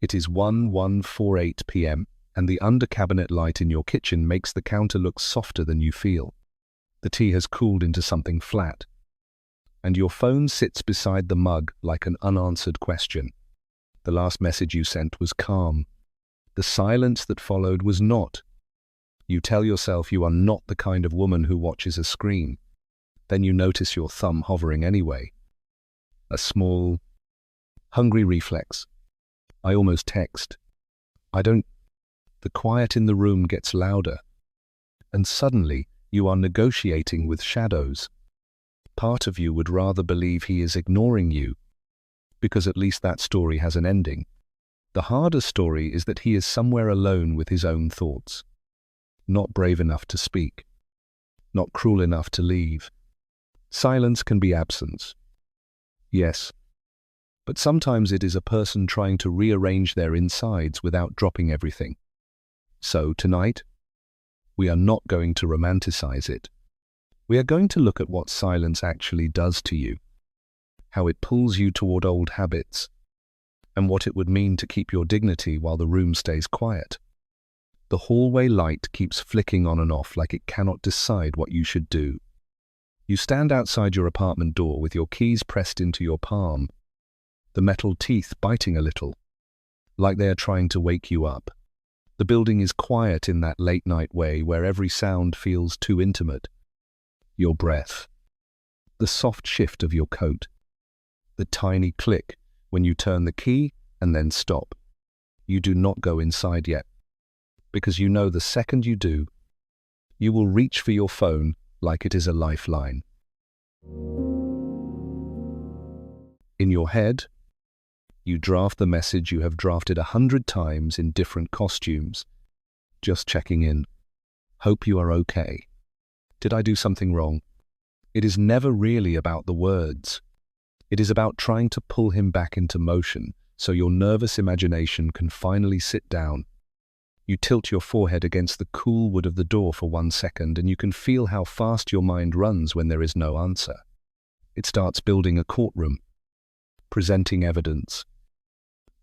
It is 11:48 p.m., and the under-cabinet light in your kitchen makes the counter look softer than you feel. The tea has cooled into something flat, and your phone sits beside the mug like an unanswered question. The last message you sent was calm. The silence that followed was not. You tell yourself you are not the kind of woman who watches a screen. Then you notice your thumb hovering anyway. A small, hungry reflex. I almost text. I don't. The quiet in the room gets louder, and suddenly you are negotiating with shadows. Part of you would rather believe he is ignoring you, because at least that story has an ending. The harder story is that he is somewhere alone with his own thoughts, not brave enough to speak, not cruel enough to leave. Silence can be absence. Yes, but sometimes it is a person trying to rearrange their insides without dropping everything. So tonight, we are not going to romanticize it. We are going to look at what silence actually does to you, how it pulls you toward old habits, and what it would mean to keep your dignity while the room stays quiet. The hallway light keeps flicking on and off like it cannot decide what you should do. You stand outside your apartment door with your keys pressed into your palm, the metal teeth biting a little, like they are trying to wake you up. The building is quiet in that late-night way where every sound feels too intimate. Your breath, the soft shift of your coat, the tiny click when you turn the key and then stop. You do not go inside yet, because you know the second you do, you will reach for your phone like it is a lifeline. In your head, you draft the message you have drafted 100 times in different costumes. Just checking in. Hope you are okay. Did I do something wrong? It is never really about the words. It is about trying to pull him back into motion so your nervous imagination can finally sit down. You tilt your forehead against the cool wood of the door for 1 second, and you can feel how fast your mind runs when there is no answer. It starts building a courtroom, presenting evidence,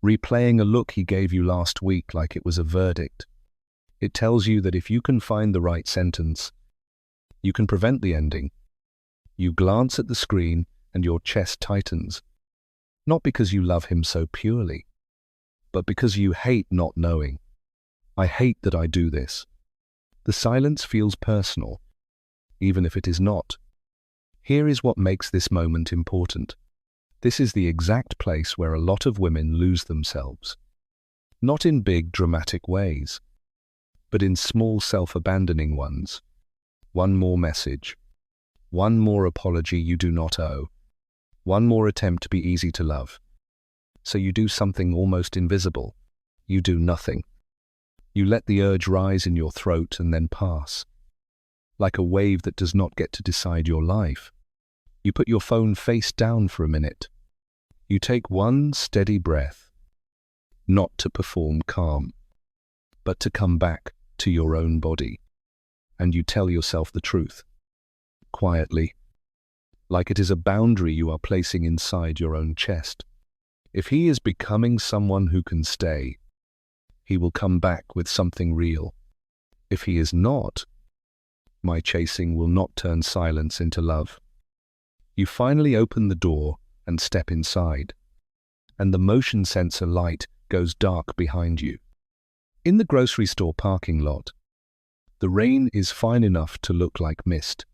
replaying a look he gave you last week like it was a verdict. It tells you that if you can find the right sentence, you can prevent the ending. You glance at the screen and your chest tightens, not because you love him so purely, but because you hate not knowing. I hate that I do this. The silence feels personal, even if it is not. Here is what makes this moment important. This is the exact place where a lot of women lose themselves. Not in big, dramatic ways, but in small, self-abandoning ones. One more message. One more apology you do not owe. One more attempt to be easy to love. So you do something almost invisible. You do nothing. You let the urge rise in your throat and then pass. Like a wave that does not get to decide your life. You put your phone face down for a minute. You take one steady breath, not to perform calm, but to come back to your own body. And you tell yourself the truth, quietly, like it is a boundary you are placing inside your own chest. If he is becoming someone who can stay, he will come back with something real. If he is not, my chasing will not turn silence into love. You finally open the door and step inside, and the motion sensor light goes dark behind you. In the grocery store parking lot, the rain is fine enough to look like mist,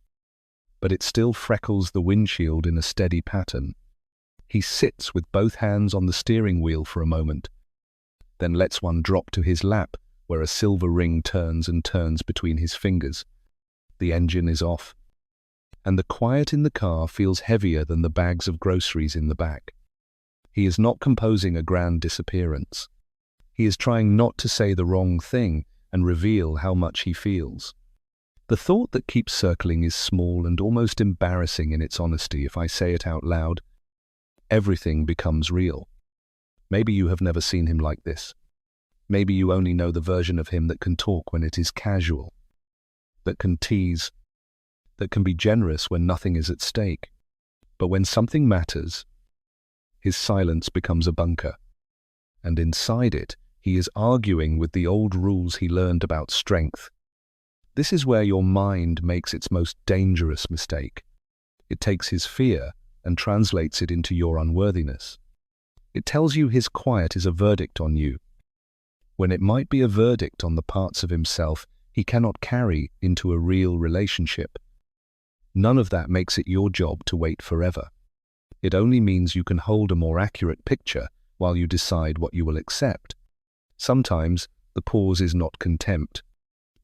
but it still freckles the windshield in a steady pattern. He sits with both hands on the steering wheel for a moment, then lets one drop to his lap where a silver ring turns and turns between his fingers. The engine is off, and the quiet in the car feels heavier than the bags of groceries in the back. He is not composing a grand disappearance. He is trying not to say the wrong thing and reveal how much he feels. The thought that keeps circling is small and almost embarrassing in its honesty. If I say it out loud, everything becomes real. Maybe you have never seen him like this. Maybe you only know the version of him that can talk when it is casual, that can tease, that can be generous when nothing is at stake. But when something matters, his silence becomes a bunker. and inside it, he is arguing with the old rules he learned about strength. This is where your mind makes its most dangerous mistake. It takes his fear and translates it into your unworthiness. It tells you his quiet is a verdict on you, when it might be a verdict on the parts of himself he cannot carry into a real relationship. None of that makes it your job to wait forever. It only means you can hold a more accurate picture while you decide what you will accept. Sometimes the pause is not contempt.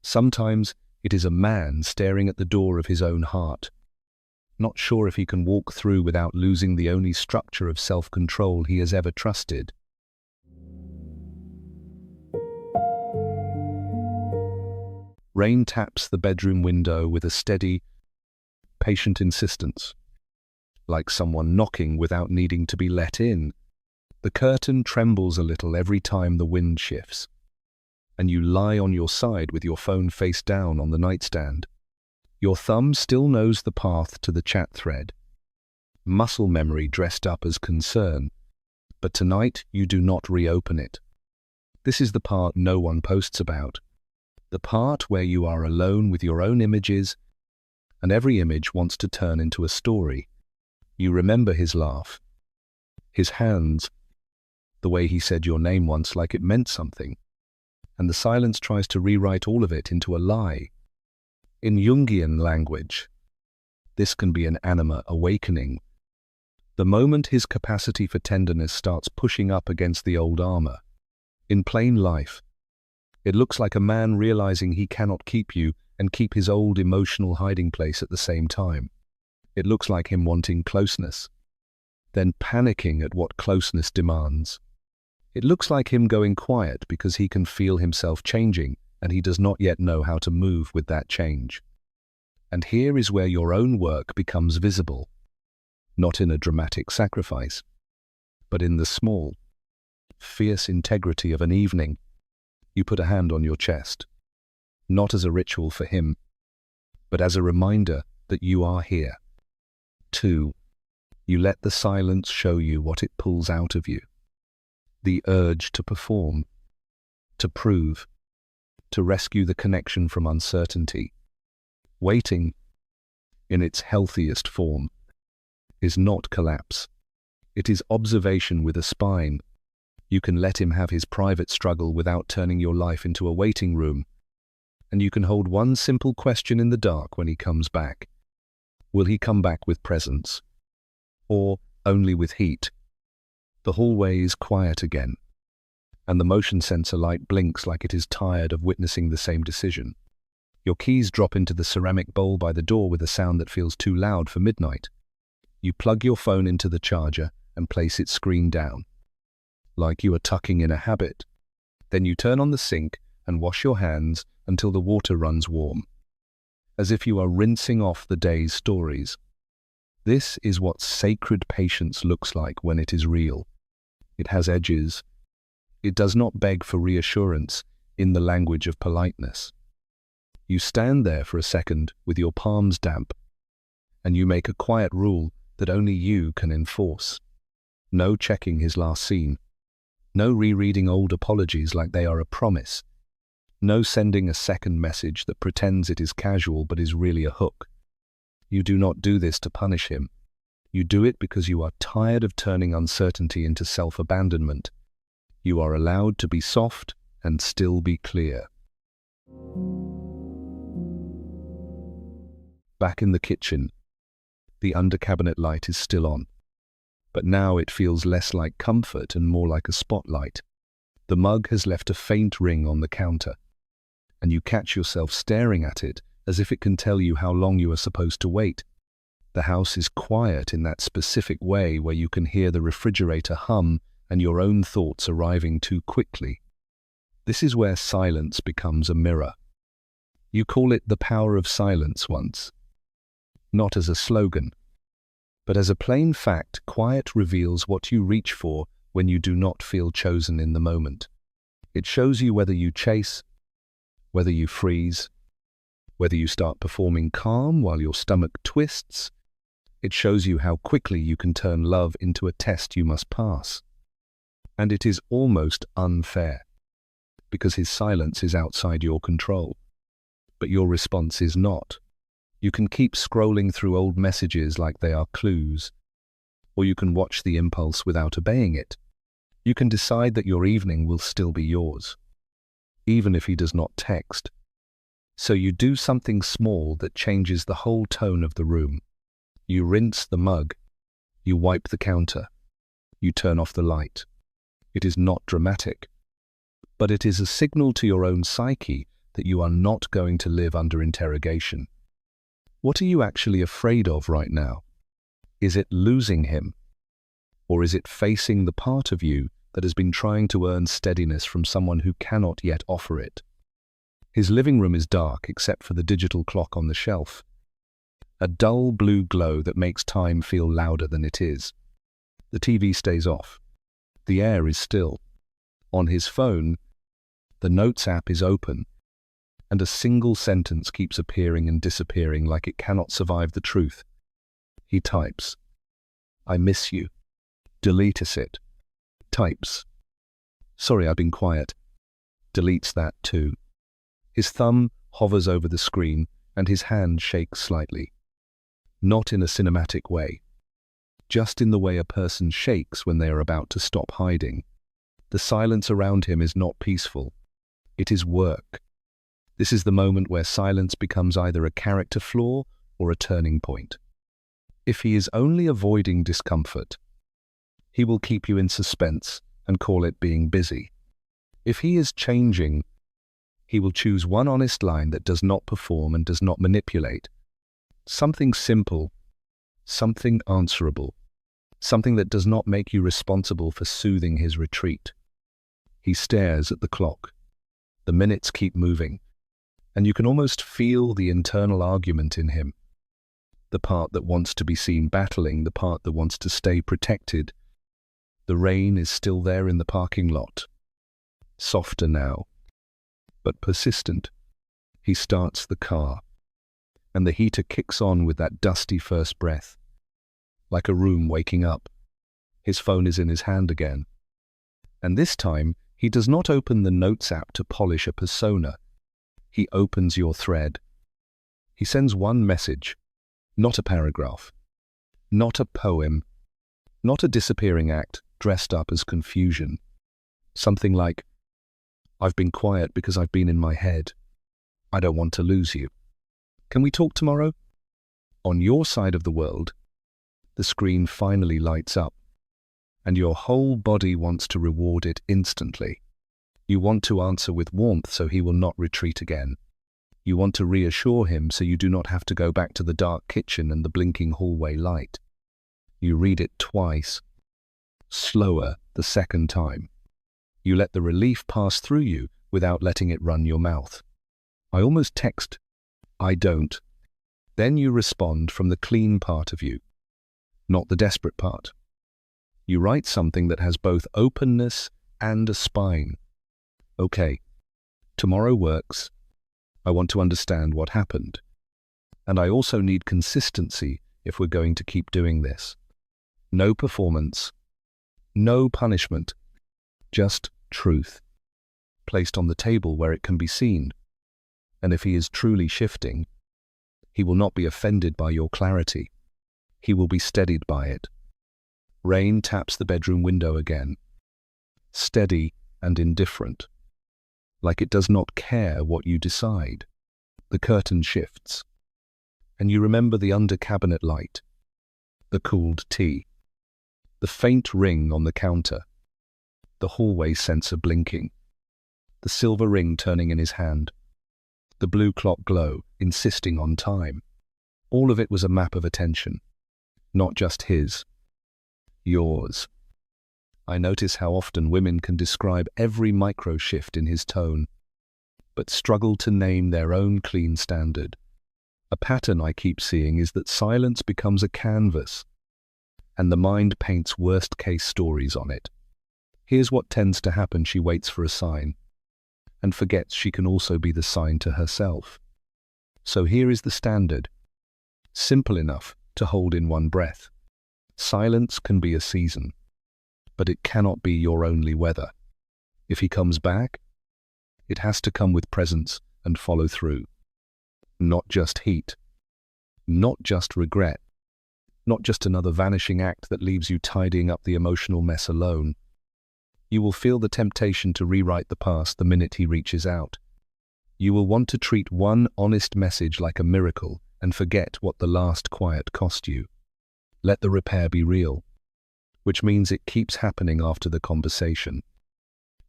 Sometimes it is a man staring at the door of his own heart, not sure if he can walk through without losing the only structure of self-control he has ever trusted. Rain taps the bedroom window with a steady, patient insistence, like someone knocking without needing to be let in. The curtain trembles a little every time the wind shifts, and you lie on your side with your phone face down on the nightstand. Your thumb still knows the path to the chat thread, muscle memory dressed up as concern, but tonight you do not reopen it. This is the part no one posts about, the part where you are alone with your own images, and every image wants to turn into a story. You remember his laugh, his hands, the way he said your name once like it meant something, and the silence tries to rewrite all of it into a lie. In Jungian language, this can be an anima awakening. The moment his capacity for tenderness starts pushing up against the old armor. In plain life, it looks like a man realizing he cannot keep you and keep his old emotional hiding place at the same time. It looks like him wanting closeness, then panicking at what closeness demands. It looks like him going quiet because he can feel himself changing and he does not yet know how to move with that change. And here is where your own work becomes visible, not in a dramatic sacrifice, but in the small, fierce integrity of an evening. You put a hand on your chest, not as a ritual for him, but as a reminder that you are here. 2. You let the silence show you what it pulls out of you. The urge to perform, to prove, to rescue the connection from uncertainty. Waiting, in its healthiest form, is not collapse. It is observation with a spine. You can let him have his private struggle without turning your life into a waiting room. And you can hold one simple question in the dark when he comes back. Will he come back with presence? Or only with heat? The hallway is quiet again, and the motion sensor light blinks like it is tired of witnessing the same decision. Your keys drop into the ceramic bowl by the door with a sound that feels too loud for midnight. You plug your phone into the charger and place its screen down, like you are tucking in a habit. Then you turn on the sink and wash your hands until the water runs warm, as if you are rinsing off the day's stories. This is what sacred patience looks like when it is real. It has edges. It does not beg for reassurance in the language of politeness. You stand there for a second with your palms damp, and you make a quiet rule that only you can enforce. No checking his last scene. No rereading old apologies like they are a promise. No sending a second message that pretends it is casual but is really a hook. You do not do this to punish him. You do it because you are tired of turning uncertainty into self-abandonment. You are allowed to be soft and still be clear. Back in the kitchen, the under-cabinet light is still on, but now it feels less like comfort and more like a spotlight. The mug has left a faint ring on the counter, and you catch yourself staring at it as if it can tell you how long you are supposed to wait. The house is quiet in that specific way where you can hear the refrigerator hum and your own thoughts arriving too quickly. This is where silence becomes a mirror. You call it the power of silence once. Not as a slogan, but as a plain fact. Quiet reveals what you reach for when you do not feel chosen in the moment. It shows you whether you chase, whether you freeze, whether you start performing calm while your stomach twists. It shows you how quickly you can turn love into a test you must pass. And it is almost unfair, because his silence is outside your control, but your response is not. You can keep scrolling through old messages like they are clues, or you can watch the impulse without obeying it. You can decide that your evening will still be yours, even if he does not text. So you do something small that changes the whole tone of the room. You rinse the mug, you wipe the counter, you turn off the light. It is not dramatic, but it is a signal to your own psyche that you are not going to live under interrogation. What are you actually afraid of right now? Is it losing him? Or is it facing the part of you that has been trying to earn steadiness from someone who cannot yet offer it? His living room is dark except for the digital clock on the shelf, a dull blue glow that makes time feel louder than it is. The TV stays off. The air is still. On his phone, the Notes app is open, and a single sentence keeps appearing and disappearing like it cannot survive the truth. He types, "I miss you." Deletes it. Types, "Sorry, I've been quiet." Deletes that too. His thumb hovers over the screen and his hand shakes slightly. Not in a cinematic way, just in the way a person shakes when they are about to stop hiding. The silence around him is not peaceful. It is work. This is the moment where silence becomes either a character flaw or a turning point. If he is only avoiding discomfort, he will keep you in suspense and call it being busy. If he is changing, he will choose one honest line that does not perform and does not manipulate. Something simple, something answerable, something that does not make you responsible for soothing his retreat. He stares at the clock. The minutes keep moving, and you can almost feel the internal argument in him. The part that wants to be seen battling, the part that wants to stay protected. The rain is still there in the parking lot. Softer now, but persistent. He starts the car, and the heater kicks on with that dusty first breath. Like a room waking up. His phone is in his hand again. And this time, he does not open the Notes app to polish a persona. He opens your thread. He sends one message, not a paragraph, not a poem, not a disappearing act dressed up as confusion. Something like, "I've been quiet because I've been in my head. I don't want to lose you. Can we talk tomorrow?" On your side of the world, the screen finally lights up, and your whole body wants to reward it instantly. You want to answer with warmth so he will not retreat again. You want to reassure him so you do not have to go back to the dark kitchen and the blinking hallway light. You read it twice, slower the second time. You let the relief pass through you without letting it run your mouth. I almost text, "I don't." Then you respond from the clean part of you, not the desperate part. You write something that has both openness and a spine. "Okay, tomorrow works. I want to understand what happened. And I also need consistency if we're going to keep doing this. No performance, no punishment, just truth, placed on the table where it can be seen. And if he is truly shifting, he will not be offended by your clarity. He will be steadied by it." Rain taps the bedroom window again, steady and indifferent, like it does not care what you decide. The curtain shifts, and you remember the under-cabinet light, the cooled tea, the faint ring on the counter, the hallway sensor blinking, the silver ring turning in his hand, the blue clock glow insisting on time. All of it was a map of attention, not just his, yours. I notice how often women can describe every micro shift in his tone, but struggle to name their own clean standard. A pattern I keep seeing is that silence becomes a canvas, and the mind paints worst-case stories on it. Here's what tends to happen: she waits for a sign, and forgets she can also be the sign to herself. So here is the standard, simple enough to hold in one breath. Silence can be a season. but it cannot be your only weather. If he comes back, it has to come with presence and follow through. Not just heat, not just regret, not just another vanishing act that leaves you tidying up the emotional mess alone. You will feel the temptation to rewrite the past the minute he reaches out. You will want to treat one honest message like a miracle and forget what the last quiet cost you. Let the repair be real, which means it keeps happening after the conversation,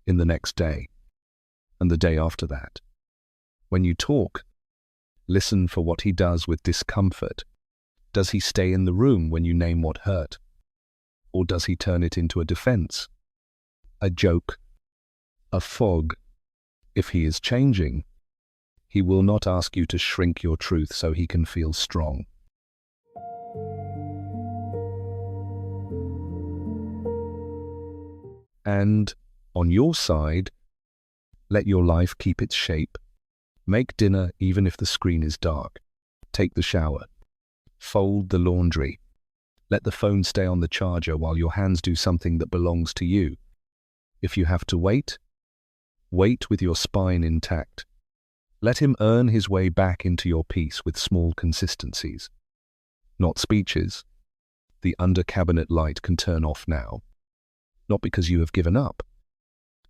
in the next day, and the day after that. When you talk, listen for what he does with discomfort. Does he stay in the room when you name what hurt? Or does he turn it into a defense, a joke, a fog? If he is changing, he will not ask you to shrink your truth so he can feel strong. And on your side, let your life keep its shape. Make dinner even if the screen is dark. Take the shower. Fold the laundry. Let the phone stay on the charger while your hands do something that belongs to you. If you have to wait, wait with your spine intact. Let him earn his way back into your peace with small consistencies. Not speeches. The under-cabinet light can turn off now. Not because you have given up,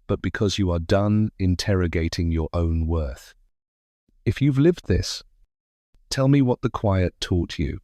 but because you are done interrogating your own worth. If you've lived this, tell me what the quiet taught you.